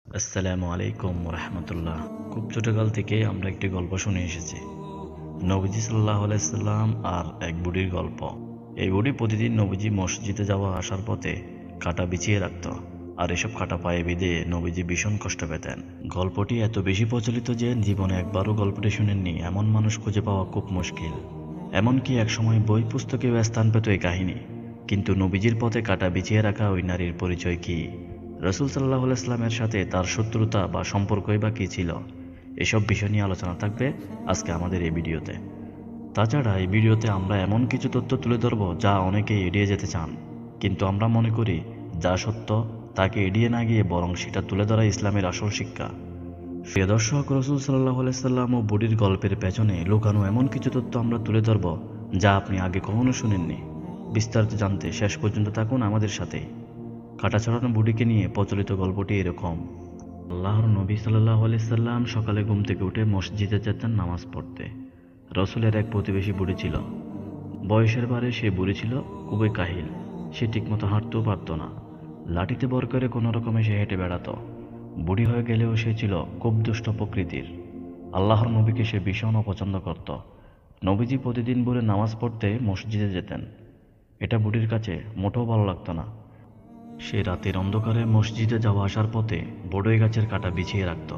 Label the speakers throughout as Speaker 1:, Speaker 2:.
Speaker 1: আসসালামু আলাইকুম রহমতুল্লাহ। খুব ছোটকাল থেকে আমরা একটি গল্প শুনে এসেছি, নবীজি সাল্লাহ আলাইসাল্লাম আর এক বুড়ির গল্প। এই বুড়ি প্রতিদিন নবীজি মসজিদে যাওয়া আসার পথে কাঁটা বিছিয়ে রাখত, আর এসব কাঁটা পায়ে বিঁধে নবীজি ভীষণ কষ্ট পেতেন। গল্পটি এত বেশি প্রচলিত যে জীবনে একবারও গল্পটি শুনেননি এমন মানুষ খুঁজে পাওয়া খুব মুশকিল। এমনকি একসময় বই পুস্তকেও স্থান পেত এই কাহিনী। কিন্তু নবীজির পথে কাঁটা বিছিয়ে রাখা ওই নারীর পরিচয় কি? রসুল সাল্লাহ আলাইস্লামের সাথে তার শত্রুতা বা সম্পর্কই বা কী ছিল? এসব বিষয় নিয়ে আলোচনা থাকবে আজকে আমাদের এই ভিডিওতে। তাছাড়া এই ভিডিওতে আমরা এমন কিছু তথ্য তুলে ধরব যা অনেকেই এড়িয়ে যেতে চান, কিন্তু আমরা মনে করি যা সত্য তাকে এড়িয়ে না গিয়ে বরং সেটা তুলে ধরা ইসলামের আসল শিক্ষা। প্রিয় দর্শক, রসুল সাল্লাহ আলাইসাল্লাম ও বুড়ির গল্পের পেছনে লুকানো এমন কিছু তথ্য আমরা তুলে ধরব যা আপনি আগে কখনো শুনেননি। বিস্তারিত জানতে শেষ পর্যন্ত থাকুন আমাদের সাথেই। কাটা ছড়ানো বুড়িকে নিয়ে প্রচলিত গল্পটি এরকম। আল্লাহর নবী সাল্লাল্লাহু আলাইহি সাল্লাম সকালে ঘুম থেকে উঠে মসজিদে যেতেন নামাজ পড়তে। রসুলের এক প্রতিবেশী বুড়ি ছিল। বয়সের ভারে সে বুড়ি ছিল খুবই কাহিল। সে ঠিকমতো হাঁটতেও পারত না। লাঠিতে ভর করে কোনো রকমে সে হেঁটে বেড়াতো। বুড়ি হয়ে গেলেও সে ছিল খুব দুষ্ট প্রকৃতির। আল্লাহর নবীকে সে ভীষণ অপছন্দ করত। নবীজি প্রতিদিন ভোরে নামাজ পড়তে মসজিদে যেতেন। এটা বুড়ির কাছে মোটেও ভালো লাগতো না। সে রাতের অন্ধকারে মসজিদে যাওয়া আসার পথে বড়ই গাছের কাঁটা বিছিয়ে রাখত।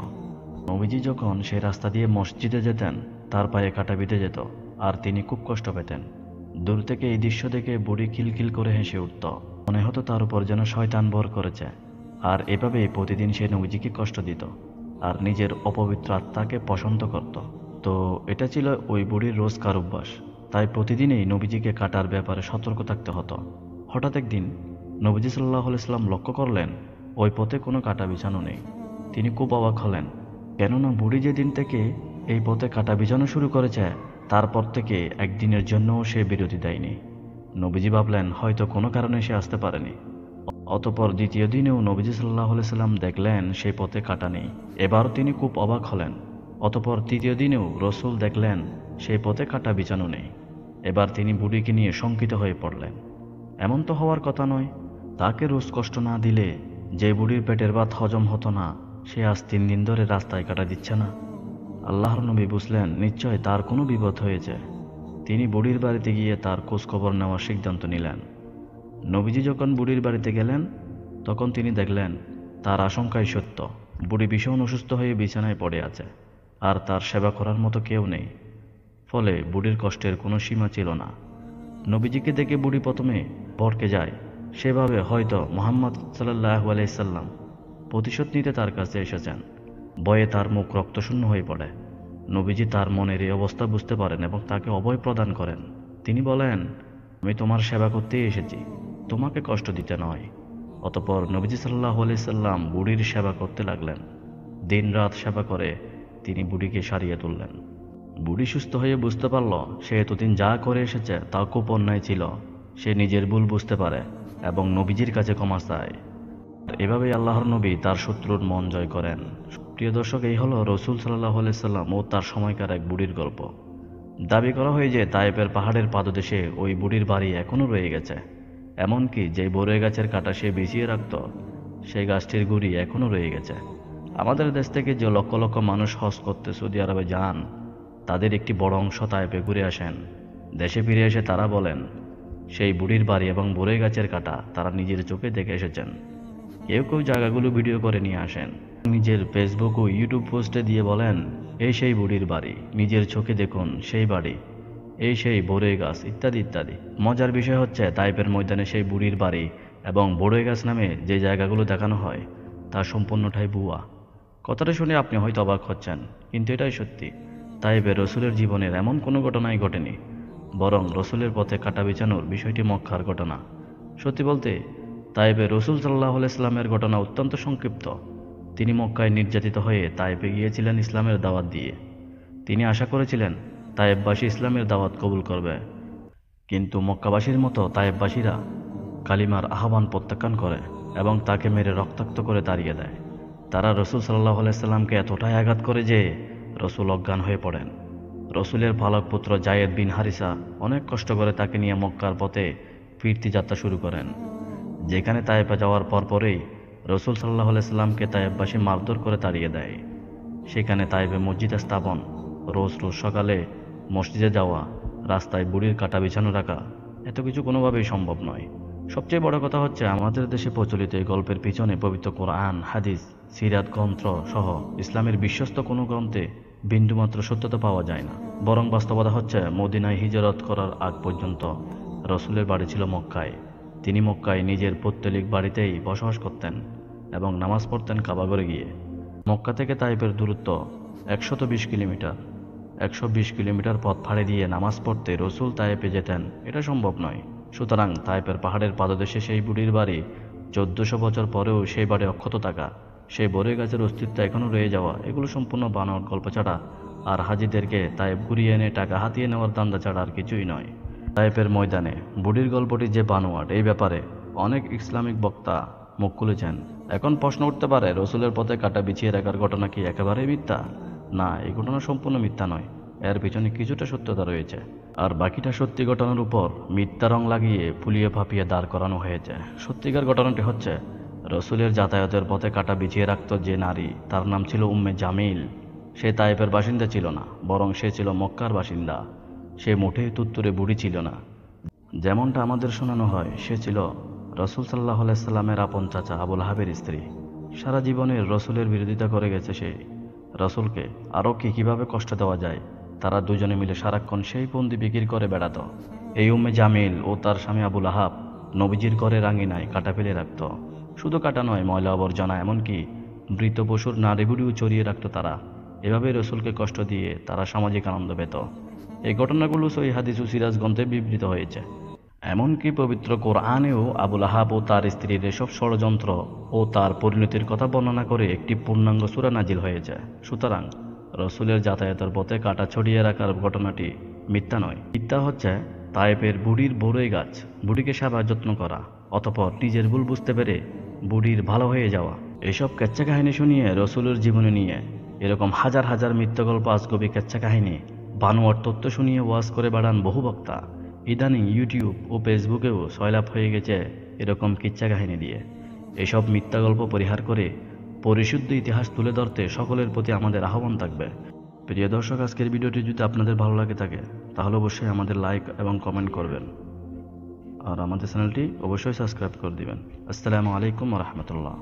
Speaker 1: নবীজি যখন সে রাস্তা দিয়ে মসজিদে যেতেন তার পায়ে কাঁটা বিঁধে যেত, আর তিনি খুব কষ্ট পেতেন। দূর থেকে এই দৃশ্য দেখে বুড়ি খিলখিল করে হেসে উঠত। মনে হতো তার উপর যেন শয়তান ভর করেছে। আর এভাবেই প্রতিদিন সে নবীজিকে কষ্ট দিত আর নিজের অপবিত্র আত্মাকে পছন্দ করত। তো এটা ছিল ওই বুড়ির রোজকার অভ্যাস। তাই প্রতিদিনই নবীজিকে কাটার ব্যাপারে সতর্ক থাকতে হতো। হঠাৎ একদিন নবীজি সাল্লাহ আলাইসাল্লাম লক্ষ্য করলেন ওই পথে কোনো কাঁটা বিছানো নেই। তিনি খুব অবাক হলেন, কেননা বুড়ি যেদিন থেকে এই পথে কাঁটা বিছানো শুরু করেছে তারপর থেকে একদিনের জন্যও সে বিরতি দেয়নি। নবীজি ভাবলেন হয়তো কোনো কারণে সে আসতে পারেনি। অতপর দ্বিতীয় দিনেও নবীজি সাল্লাহ আলাইসাল্লাম দেখলেন সেই পথে কাঁটা নেই। এবারও তিনি খুব অবাক হলেন। অতপর তৃতীয় দিনেও রসুল দেখলেন সেই পথে কাঁটা বিছানো নেই। এবার তিনি বুড়িকে নিয়ে শঙ্কিত হয়ে পড়লেন। এমন তো হওয়ার কথা নয়। তাকে রোজ কষ্ট না দিলে যে বুড়ির পেটের ভাত হজম হতো না, সে আজ 3 দিন ধরে রাস্তায় কাটা দিচ্ছে না। আল্লাহর নবী বুঝলেন নিশ্চয় তার কোনো বিপদ হয়েছে। তিনি বুড়ির বাড়িতে গিয়ে তার খোঁজ খবর নেওয়ার সিদ্ধান্ত নিলেন। নবীজি যখন বুড়ির বাড়িতে গেলেন তখন তিনি দেখলেন তার আশঙ্কাই সত্য। বুড়ি ভীষণ অসুস্থ হয়ে বিছানায় পড়ে আছে, আর তার সেবা করার মতো কেউ নেই। ফলে বুড়ির কষ্টের কোনো সীমা ছিল না। নবীজিকে দেখে বুড়ি প্রথমে ভড়কে যায়। সেভাবে হয়তো মুহাম্মদ সাল্লাল্লাহু আলাইহি সাল্লাম প্রতিশোধ নিতে তার কাছে এসেছেন। ভয়ে তার মুখ রক্তশূন্য হয়ে পড়ে। নবীজি তার মনের এই অবস্থা বুঝতে পারেন এবং তাকে অভয় প্রদান করেন। তিনি বলেন, আমি তোমার সেবা করতেই এসেছি, তোমাকে কষ্ট দিতে নয়। অতঃপর নবীজি সাল্লাল্লাহু আলাইহি সাল্লাম বুড়ির সেবা করতে লাগলেন। দিন রাত সেবা করে তিনি বুড়িকে সারিয়ে তুললেন। বুড়ি সুস্থ হয়ে বুঝতে পারল সে এতদিন যা করে এসেছে তা খুব অন্যায় ছিল। সে নিজের ভুল বুঝতে পারে এবং নবীজির কাছে ক্ষমা চায়। এভাবেই আল্লাহর নবী তার শত্রুর মন জয় করেন। প্রিয় দর্শক, এই হলো রসুল সাল্লাহ আলাইসাল্লাম ও তার সময়কার এক বুড়ির গল্প। দাবি করা হয় যে তায়েফের পাহাড়ের পাদদেশে ওই বুড়ির বাড়ি এখনও রয়ে গেছে। এমনকি যে বড়ই গাছের কাঁটা সে বিছিয়ে রাখত সেই গাছটির গুড়ি এখনও রয়ে গেছে। আমাদের দেশ থেকে যে লক্ষ লক্ষ মানুষ হজ করতে সৌদি আরবে যান তাদের একটি বড় অংশ তায়েফে ঘুরে আসেন। দেশে ফিরে এসে তারা বলেন সেই বুড়ির বাড়ি এবং বড়ই গাছের কাঁটা তারা নিজের চোখে দেখে এসেছেন। কেউ কেউ জায়গাগুলো ভিডিও করে নিয়ে আসেন, নিজের ফেসবুক ও ইউটিউব পোস্টে দিয়ে বলেন এই সেই বুড়ির বাড়ি, নিজের চোখে দেখুন সেই বাড়ি, এই সেই বড়ই গাছ, ইত্যাদি ইত্যাদি। মজার বিষয় হচ্ছে তাইপের ময়দানে সেই বুড়ির বাড়ি এবং বড়ই গাছ নামে যে জায়গাগুলো দেখানো হয় তা সম্পূর্ণটাই ভুয়া। কথাটা শুনে আপনি হয়তো অবাক হচ্ছেন, কিন্তু এটাই সত্যি। তাইপে রসুলের জীবনের এমন কোনো ঘটনাই ঘটেনি, বরং রসুলের পথে কাটা বিছানোর বিষয়টি মক্কার ঘটনা। সত্যি বলতে তাইপে রসুল সাল্লাহ আলাইস্লামের ঘটনা অত্যন্ত সংক্ষিপ্ত। তিনি মক্কায় নির্যাতিত হয়ে তাইপে গিয়েছিলেন ইসলামের দাওয়াত দিয়ে। তিনি আশা করেছিলেন তায়েববাসী ইসলামের দাওয়াত কবুল করবে, কিন্তু মক্কাবাসীর মতো তায়েববাসীরা কালিমার আহ্বান প্রত্যাখ্যান করে এবং তাকে মেরে রক্তাক্ত করে তাড়িয়ে দেয়। তারা রসুল সাল্লাহ আলাইস্লামকে এতটাই আঘাত করে যে রসুল অজ্ঞান হয়ে পড়েন। রসুলের পালক পুত্র জায়েদ বিন হারিসা অনেক কষ্ট করে তাকে নিয়ে মক্কার পথে ফিরতি যাত্রা শুরু করেন। যেখানে তায়েফে যাওয়ার পরপরেই রসুল সাল্লাহ আলাইসাল্লামকে তায়েববাসী মারধর করে তাড়িয়ে দেয়। সেখানে তায়েবে মসজিদ স্থাপন, রোজ রোজ সকালে মসজিদে যাওয়া, রাস্তায় বুড়ির কাটা বিছানো রাখা, এত কিছু কোনোভাবেই সম্ভব নয়। সবচেয়ে বড় কথা হচ্ছে, আমাদের দেশে প্রচলিত এই গল্পের পিছনে পবিত্র কোরআন, হাদিস, সিরাত গ্রন্থ সহ ইসলামের বিশ্বস্ত কোনো গ্রন্থে বিন্দুমাত্র সত্যতা পাওয়া যায় না। বরং বাস্তবতা হচ্ছে, মদিনায় হিজরত করার আগ পর্যন্ত রসুলের বাড়ি ছিল মক্কায়। তিনি মক্কায় নিজের পৌত্তলিক বাড়িতেই বসবাস করতেন এবং নামাজ পড়তেন কাবাঘরে গিয়ে। মক্কা থেকে তায়েফের দূরত্ব 120 কিলোমিটার। 120 কিলোমিটার পথ ফাড়ে দিয়ে নামাজ পড়তে রসুল তায়েফে যেতেন, এটা সম্ভব নয়। সুতরাং তায়েফের পাহাড়ের পাদদেশে সেই বুড়ির বাড়ি 1400 বছর পরেও সেই বাড়ি অক্ষত থাকা, সেই বড়ই গাছের অস্তিত্ব এখনও রয়ে যাওয়া, এগুলো সম্পূর্ণ বানোয়াট গল্প ছাড়া আর হাজিদেরকে তায়েফ ঘুরিয়ে এনে টাকা হাতিয়ে নেওয়ার দান্দা ছাড়া আর কিছুই নয়। তায়েফের ময়দানে বুড়ির গল্পটি যে বানোয়াট, এই ব্যাপারে অনেক ইসলামিক বক্তা মুখ খুলেছেন। এখন প্রশ্ন উঠতে পারে, রসুলের পথে কাটা বিছিয়ে রাখার ঘটনা কি একেবারেই মিথ্যা? না, এই ঘটনা সম্পূর্ণ মিথ্যা নয়। এর পিছনে কিছুটা সত্যতা রয়েছে, আর বাকিটা সত্যি ঘটনার উপর মিথ্যা রং লাগিয়ে ফুলিয়ে ফাঁপিয়ে দাঁড় করানো হয়েছে। সত্যিকার ঘটনাটি হচ্ছে, রসুলের যাতায়াতের পথে কাটা বিছিয়ে রাখত যে নারী, তার নাম ছিল উম্মে জামিল। সে তায়েফের বাসিন্দা ছিল না, বরং সে ছিল মক্কার বাসিন্দা। সে মোটেই তুত্তুরে বুড়ি ছিল না। যেমনটা আমাদের শোনানো হয়, সে ছিল রসুল সাল্লাহ আলাইসাল্লামের আপন চাচা আবু লাহাবের স্ত্রী। সারা জীবনের রসুলের বিরোধিতা করে গেছে সে। রসুলকে আরও কীভাবে কষ্ট দেওয়া যায়, তারা দুজনে মিলে সারাক্ষণ সেই ফন্দি বিক্রি করে বেড়াত। এই উম্মে জামিল ও তার স্বামী আবু লাহাব নবীজির ঘরের আঙিনায় কাটা ফেলে রাখত। শুধু কাটা নয়, ময়লা আবর্জনা, এমনকি মৃত পশুর নাড়িভুড়িও চড়িয়ে রাখত তারা। এভাবে রসুলকে কষ্ট দিয়ে তারা সামাজিক আনন্দ পেত। এই ঘটনাগুলো সহিহ হাদিস ও সিরাজ গ্রন্থে বিবৃত হয়েছে। এমনকি পবিত্র কোরআনেও আবু লাহাব ও তার স্ত্রীর এসব ষড়যন্ত্র ও তার পরিণতির কথা বর্ণনা করে একটি পূর্ণাঙ্গ সূরা নাজিল হয়েছে। সুতরাং রসুলের যাতায়াতের পথে কাটা ছড়িয়ে রাখার ঘটনাটি মিথ্যা নয়। মিথ্যা হচ্ছে তায়েফের বুড়ির বড়ই গাছ, বুড়িকে সেবা যত্ন করা, অতঃপর নিজের ভুল বুঝতে পেরে বুড়ির ভালো হয়ে যাওয়া। এসব কেচ্ছা কাহিনী শুনিয়ে রসুলের জীবনে নিয়ে এরকম হাজার হাজার মিথ্যা গল্প, আজগবি কেচ্ছা কাহিনী, বানোয়ার তথ্য শুনিয়ে ওয়াজ করে বেড়ান বহু বক্তা। ইদানিং ইউটিউব ও ফেসবুকেও সয়লাভ হয়ে গেছে এরকম কিচ্ছা কাহিনী দিয়ে। এসব মিথ্যা গল্প পরিহার করে পরিশুদ্ধ ইতিহাস তুলে ধরতে সকলের প্রতি আমাদের আহ্বান থাকবে। প্রিয় দর্শক, আজকের ভিডিওটি যদি আপনাদের ভালো লাগে থাকে, তাহলে অবশ্যই আমাদের লাইক এবং কমেন্ট করবেন, আর আমাদের চ্যানেলটি অবশ্যই সাবস্ক্রাইব করে দিবেন। আসসালামু আলাইকুম ওয়া রাহমাতুল্লাহ।